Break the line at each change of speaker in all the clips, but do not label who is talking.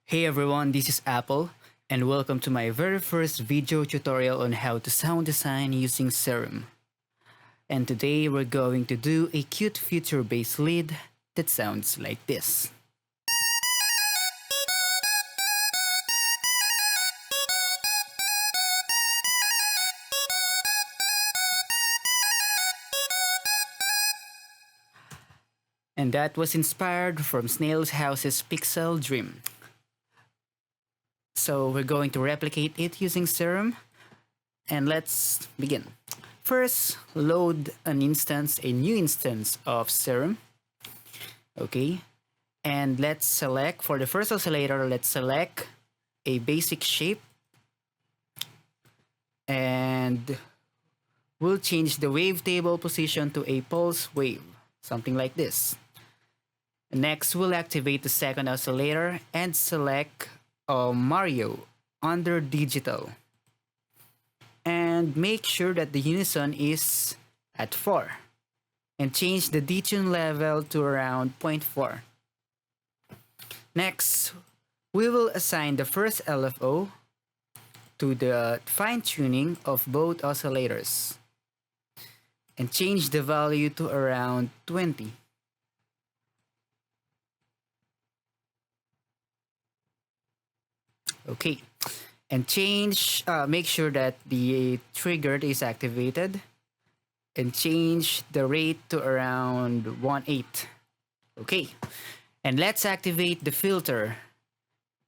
Hey everyone, this is Apple, and welcome to my very first video tutorial on how to sound design using Serum. And today we're going to do a cute future-based lead that sounds like this. And that was inspired from Snail's House's Pixel Dream. So we're going to replicate it using Serum, and let's begin. First, load a new instance of Serum. Okay, and let's select, for the first oscillator, let's select a basic shape. And we'll change the wavetable position to a pulse wave, something like this. Next, we'll activate the second oscillator and select Mario under digital. And make sure that the unison is at 4. And change the detune level to around 0.4. Next, we will assign the first LFO to the fine-tuning of both oscillators. And change the value to around 20. Okay, and make sure that the trigger is activated, and change the rate to around 1/8. Okay, and let's activate the filter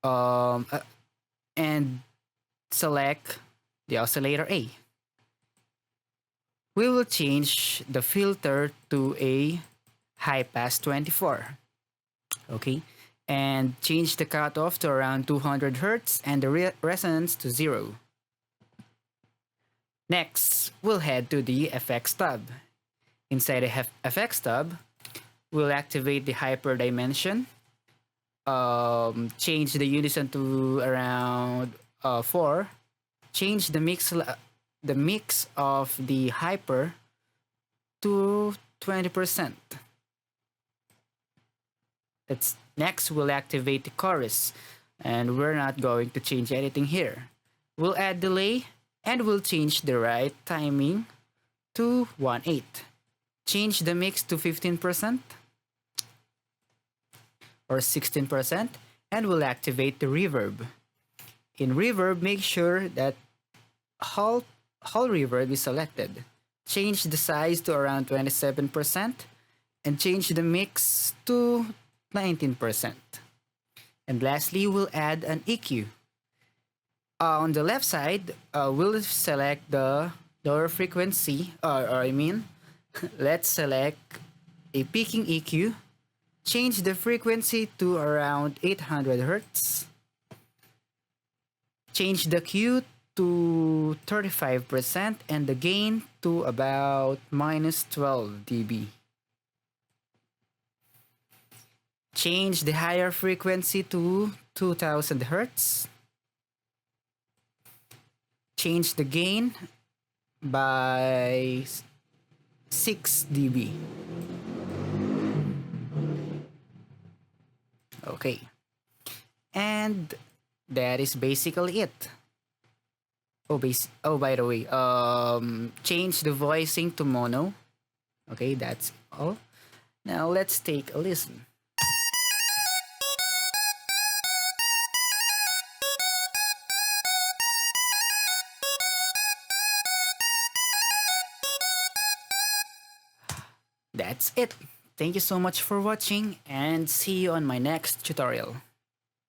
and select the oscillator A. We will change the filter to a high pass 24. Okay, and change the cutoff to around 200 Hz and the resonance to 0. Next, we'll head to the FX tab. Inside the FX tab, we'll activate the hyperdimension, change the unison to around 4, change the mix of the hyper to 20%. Next, we'll activate the chorus, and we're not going to change anything here. We'll add delay, and we'll change the right timing to 1/8. Change the mix to 15% or 16%, and we'll activate the reverb. In reverb, make sure that Hall reverb is selected. Change the size to around 27%, and change the mix to 19%. And lastly, we'll add an EQ. On the left side, we'll select the lower frequency, let's select a peaking EQ. Change the frequency to around 800 Hz. Change the Q to 35% and the gain to about -12 dB. Change the higher frequency to 2000 Hz. Change the gain by 6 dB. Okay. And that is basically it. By the way, change the voicing to mono. Okay, that's all. Now let's take a listen. That's it. Thank you so much for watching, and see you on my next tutorial.